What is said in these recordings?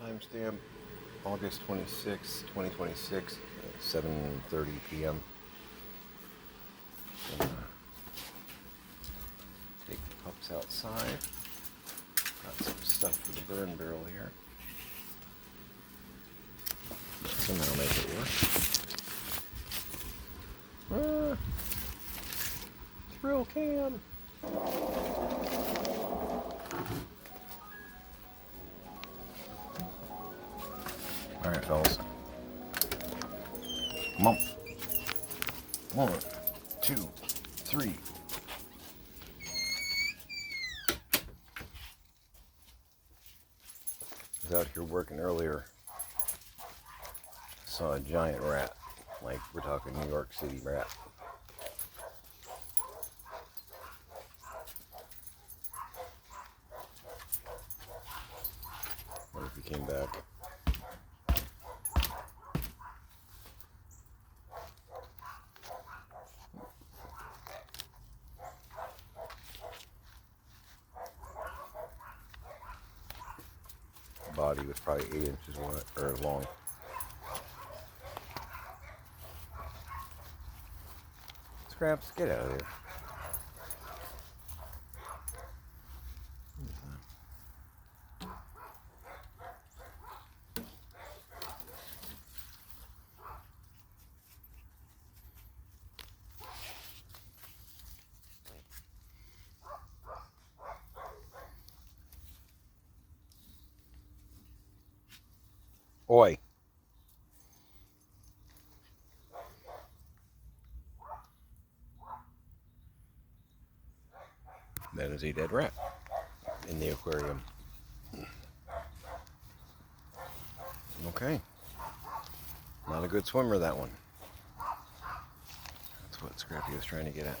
Timestamp August 26, 2026, 7:30 p.m. Take the pups outside. Got some stuff for the burn barrel here. Somehow make it work. Thrill cam. All right, fellas. Come on. 1, 2, 3. I was out here working earlier. Saw a giant rat. Like, we're talking New York City rat. What if he came back? The body was probably 8 inches long. Scraps, get out of here. Oi. That is a dead rat in the aquarium. Okay. Not a good swimmer, that one. That's what Scrappy was trying to get at.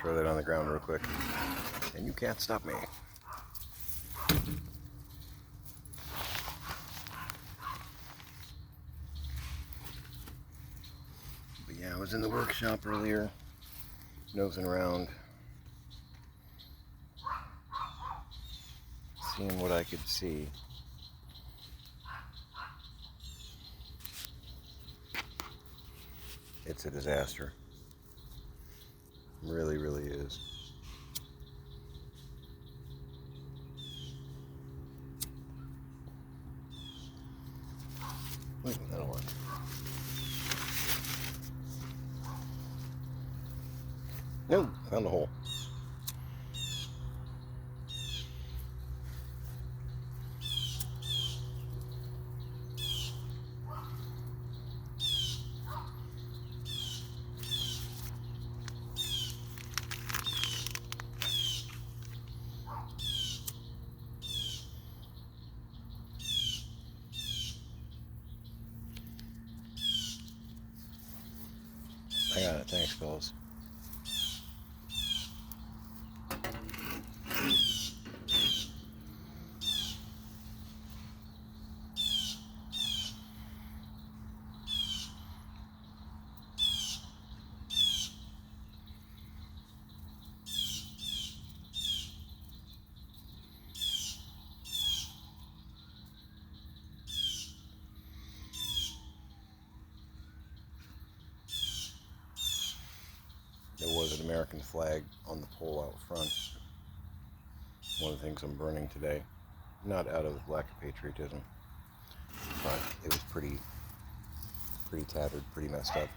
Throw that on the ground real quick. And you can't stop me. But yeah, I was in the workshop earlier, nosing around, seeing what I could see. It's a disaster. Really, really is. Wait, that'll work. No, found a hole. I got it. Thanks, fellas. There was an American flag on the pole out front. One of the things I'm burning today. Not out of lack of patriotism, but it was pretty tattered, pretty messed up.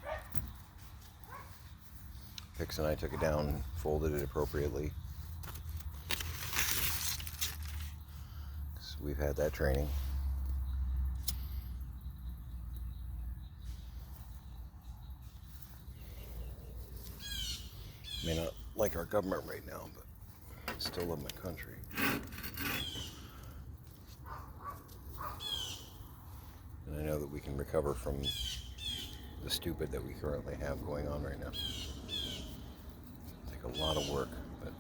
Pix and I took it down, folded it appropriately. We've had that training. May not like our government right now, but I still love my country. And I know that we can recover from the stupid that we currently have going on right now. Take a lot of work, but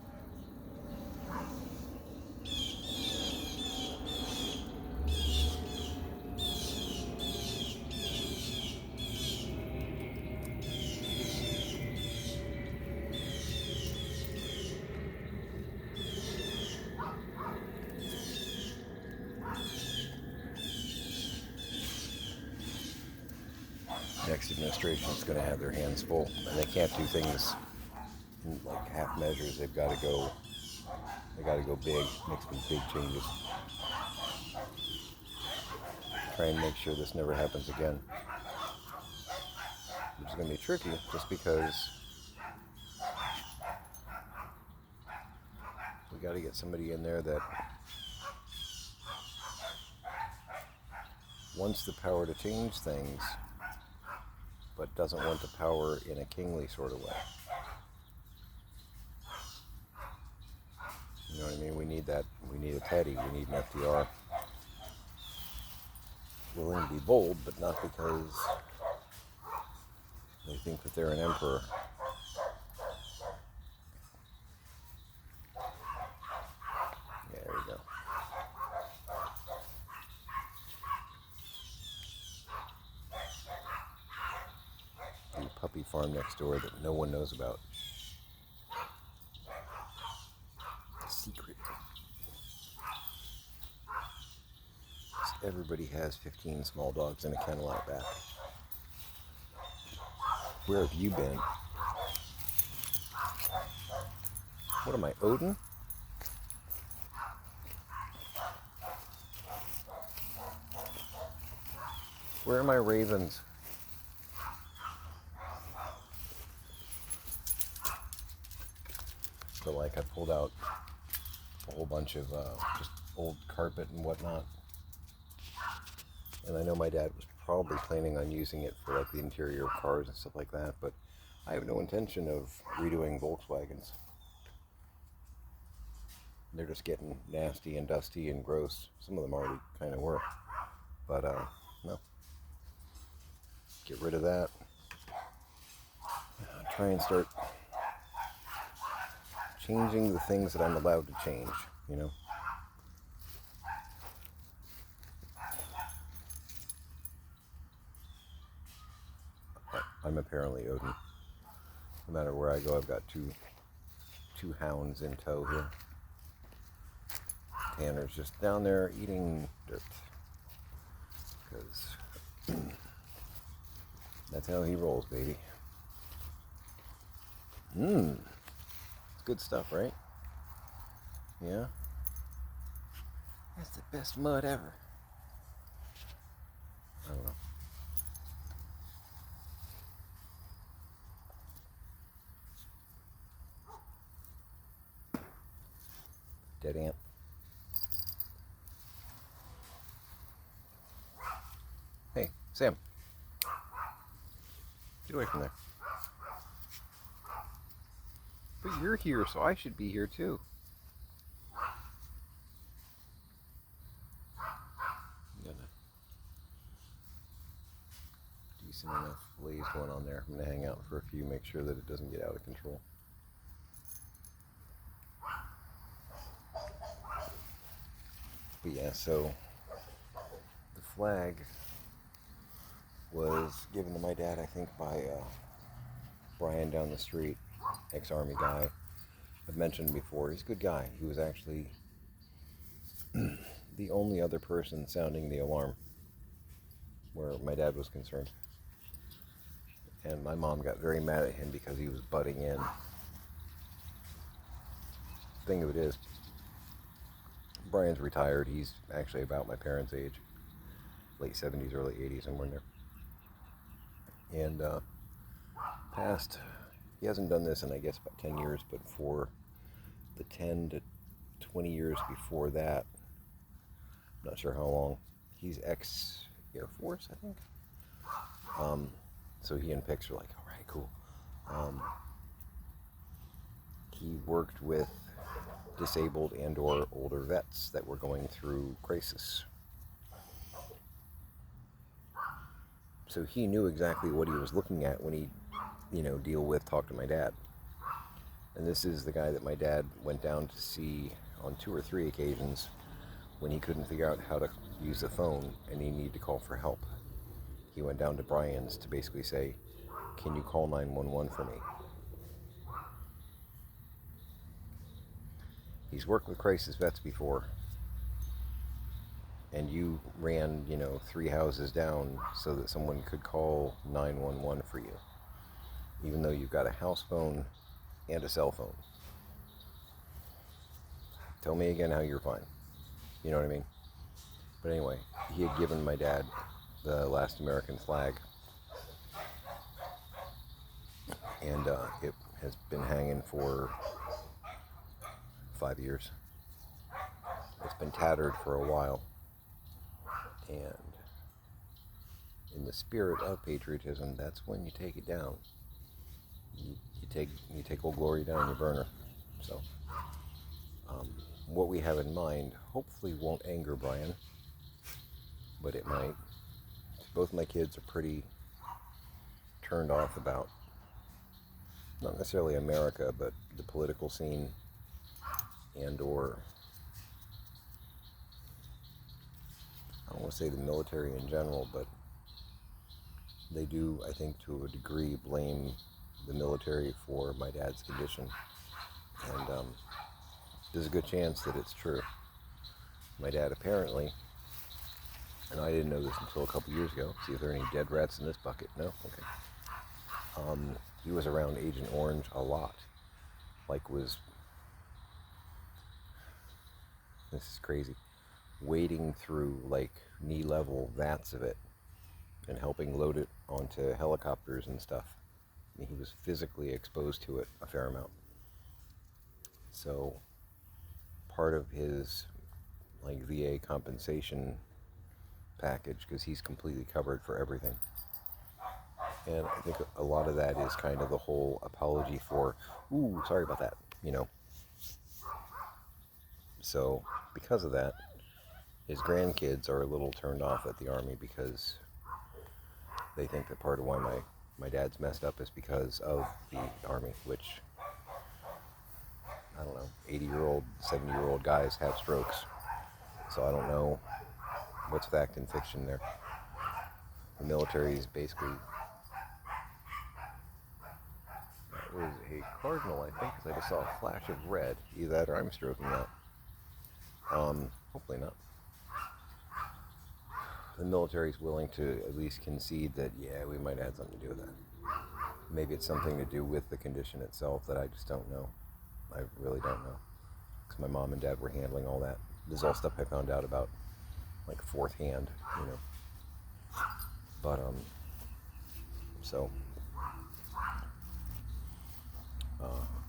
next administration is going to have their hands full, and they can't do things in like half measures. They got to go big, make some big changes. Try and make sure this never happens again. Which is going to be tricky, just because we got to get somebody in there that wants the power to change things, but doesn't want the power in a kingly sort of way. You know what I mean? We need that. We need a Teddy. We need an FDR. Willing to be bold, but not because they think that they're an emperor. Yeah, there we go. The puppy farm next door that no one knows about. The secret. Everybody has 15 small dogs in a kennel out back. Where have you been? What am I, Odin? Where are my ravens? So like I pulled out a whole bunch of just old carpet and whatnot. And I know my dad was probably planning on using it for like the interior of cars and stuff like that, but I have no intention of redoing Volkswagens. They're just getting nasty and dusty and gross. Some of them already kind of were. But no. Get rid of that. Try and start changing the things that I'm allowed to change, you know? I'm apparently Odin. No matter where I go, I've got two hounds in tow here. Tanner's just down there eating dirt. Because that's how he rolls, baby. It's good stuff, right? Yeah? That's the best mud ever. I don't know. Dead ant. Hey, Sam. Get away from there. But you're here, so I should be here too. Got a decent enough blaze going on there. I'm going to hang out for a few, make sure that it doesn't get out of control. But yeah, so the flag was given to my dad, I think, by Brian down the street, ex-Army guy. I've mentioned before, he's a good guy. He was actually the only other person sounding the alarm where my dad was concerned. And my mom got very mad at him because he was butting in. The thing of it is, Brian's retired. He's actually about my parents' age. Late 70s, early 80s, somewhere in there. And he hasn't done this in, I guess, about 10 years, but for the 10 to 20 years before that, I'm not sure how long, he's ex-Air Force, I think. So he and Pix are like, all right, cool. He worked with disabled and or older vets that were going through crisis. So he knew exactly what he was looking at when he, talk to my dad. And this is the guy that my dad went down to see on 2 or 3 occasions when he couldn't figure out how to use the phone and he needed to call for help. He went down to Brian's to basically say, can you call 911 for me? He's worked with crisis vets before. and you ran, 3 houses down so that someone could call 911 for you, even though you've got a house phone and a cell phone. Tell me again how you're fine. You know what I mean? But anyway, he had given my dad the last American flag, and it has been hanging for 5 years. It's been tattered for a while, and in the spirit of patriotism, that's when you take it down. You take Old Glory down, you burn her. So, what we have in mind hopefully won't anger Brian, but it might. Both my kids are pretty turned off about, not necessarily America, but the political scene, and or, I don't want to say the military in general, but they do, I think, to a degree, blame the military for my dad's condition. And there's a good chance that it's true. My dad apparently, and I didn't know this until a couple years ago. See if there are any dead rats in this bucket. No? Okay. He was around Agent Orange a lot. This is crazy, wading through knee level vats of it and helping load it onto helicopters and stuff. I mean, he was physically exposed to it a fair amount. So part of his VA compensation package, because he's completely covered for everything. And I think a lot of that is kind of the whole apology for, ooh, sorry about that, So because of that, his grandkids are a little turned off at the Army because they think that part of why my dad's messed up is because of the Army, which, I don't know, 80-year-old, 70-year-old guys have strokes. So I don't know what's fact and fiction there. The military is basically, that was a cardinal, I think, because I just saw a flash of red. Either that or I'm stroking out. Hopefully not. The military is willing to at least concede that, yeah, we might have had something to do with that. Maybe it's something to do with the condition itself that I just don't know. I really don't know. Because my mom and dad were handling all that. This is all stuff I found out about, fourth hand, But, so,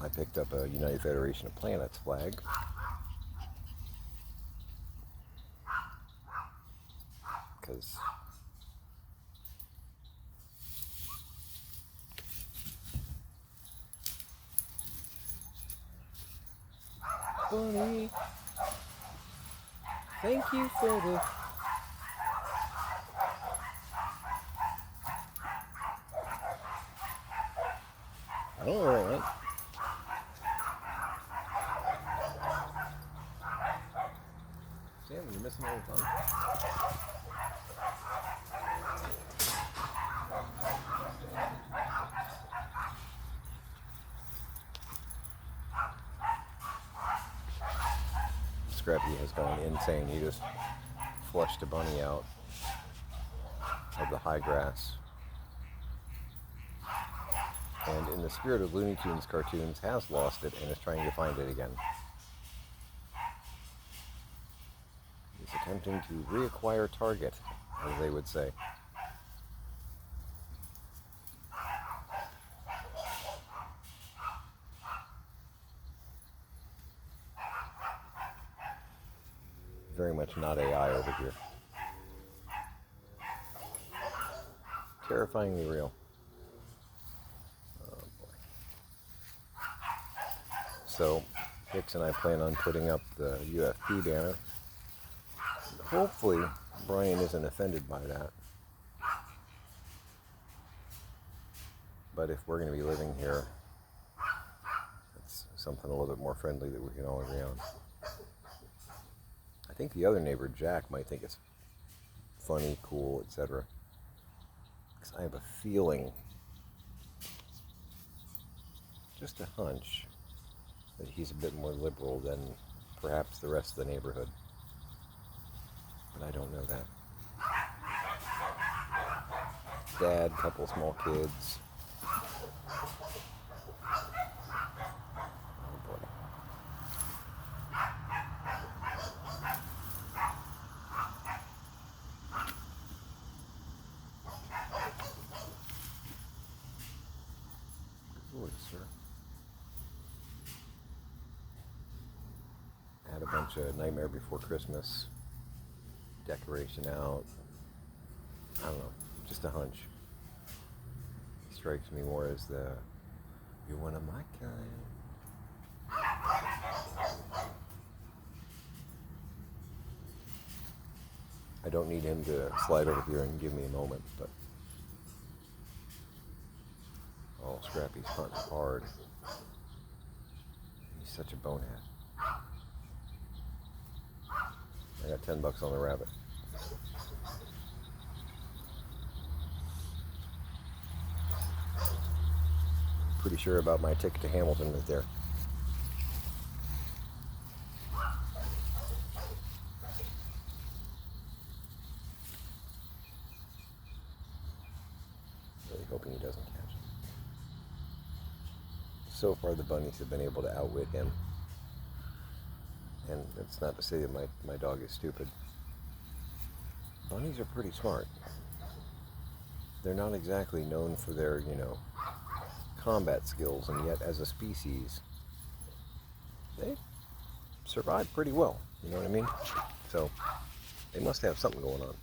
I picked up a United Federation of Planets flag. Because Bunny, thank you for the... All right. Sam, you're missing all the fun. Scrappy has gone insane. He just flushed a bunny out of the high grass. And in the spirit of Looney Tunes cartoons, has lost it and is trying to find it again. He's attempting to reacquire target, as they would say. Very much not AI over here. Terrifyingly real. Oh boy. So, Hicks and I plan on putting up the UFP banner. Hopefully, Brian isn't offended by that. But if we're going to be living here, it's something a little bit more friendly that we can all agree on. I think the other neighbor, Jack, might think it's funny, cool, etc. Because I have a feeling, just a hunch, that he's a bit more liberal than perhaps the rest of the neighborhood. but I don't know that. Dad, couple small kids. Oh boy. Good boy, sir. I had a bunch of Nightmare Before Christmas decoration out. I don't know, just a hunch. Strikes me more as you're one of my kind. I don't need him to slide over here and give me a moment, but oh, Scrappy's hunting hard. He's such a bonehead. I got $10 on the rabbit. Pretty sure about my ticket to Hamilton right there. Really hoping he doesn't catch it. So far the bunnies have been able to outwit him. And it's not to say that my dog is stupid. Bunnies are pretty smart. They're not exactly known for their, combat skills, and yet as a species, they survive pretty well. You know what I mean? So they must have something going on.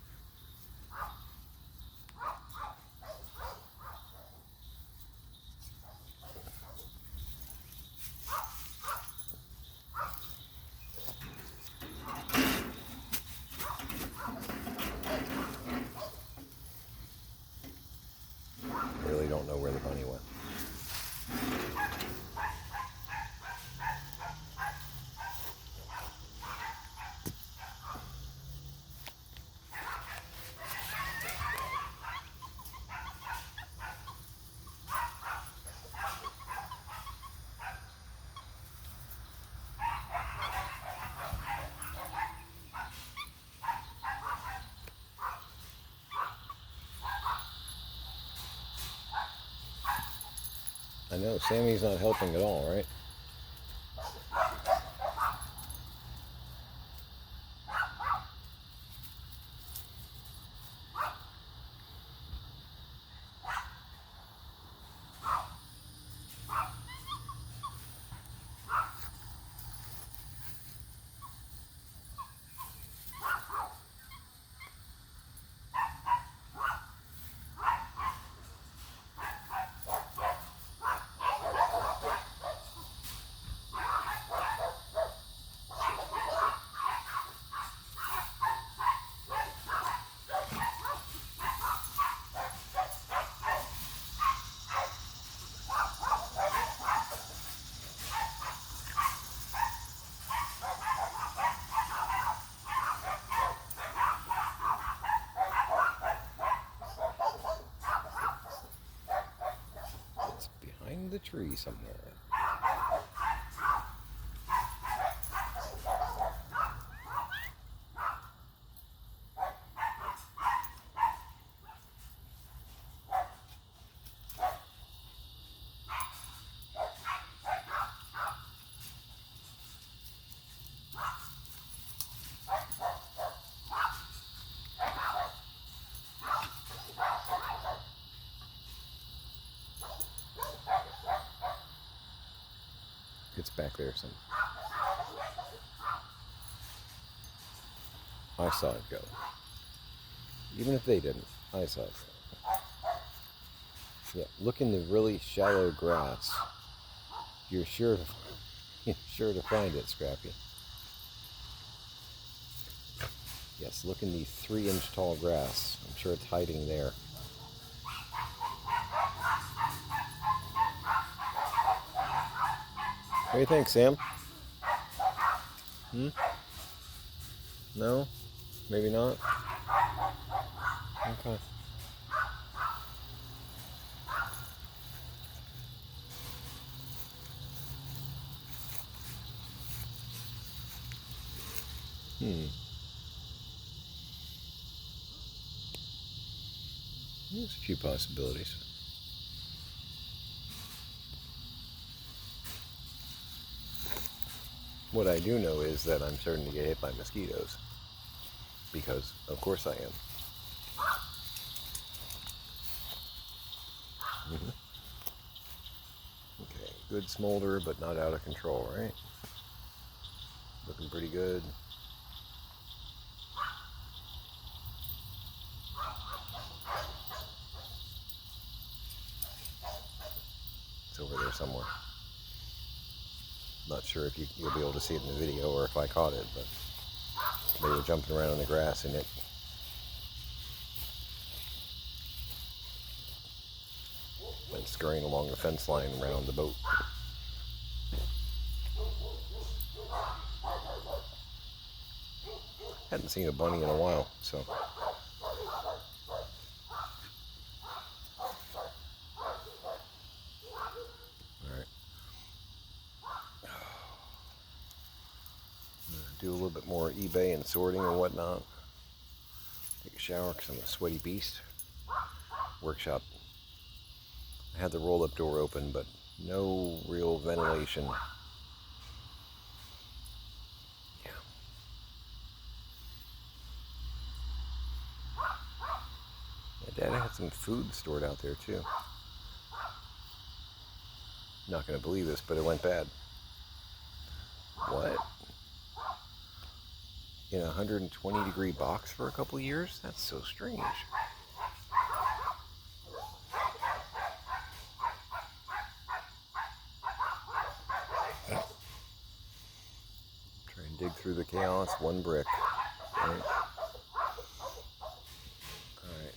I really don't know where the bunny went. I know, Sammy's not helping at all, right? It's behind the tree somewhere. It's back there some. I saw it go. Even if they didn't, I saw it go. Yeah, look in the really shallow grass. You're sure to find it, Scrappy. Yes, look in the 3-inch tall grass. I'm sure it's hiding there. What do you think, Sam? No? Maybe not? Okay. There's a few possibilities. What I do know is that I'm starting to get hit by mosquitoes. Because, of course I am. Okay, good smolder, but not out of control, right? Looking pretty good. It's over there somewhere. Not sure if you'll be able to see it in the video or if I caught it, but they were jumping around in the grass and it went scurrying along the fence line around the boat. Hadn't seen a bunny in a while, so. Alright. Do a little bit more eBay and sorting and whatnot. Take a shower because I'm a sweaty beast. Workshop. I had the roll-up door open, but no real ventilation. Yeah. My dad had some food stored out there too. Not gonna believe this, but it went bad. What? In a 120-degree box for a couple years? That's so strange. Try and dig through the chaos, one brick. Right? Alright.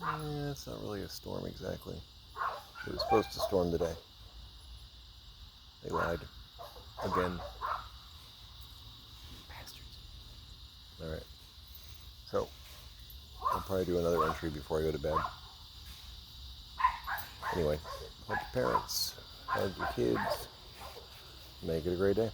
Yeah, it's not really a storm exactly. It was supposed to storm today. They lied. Again. Bastards. Alright. So, I'll probably do another entry before I go to bed. Anyway, hug your parents, hug your kids. Make it a great day.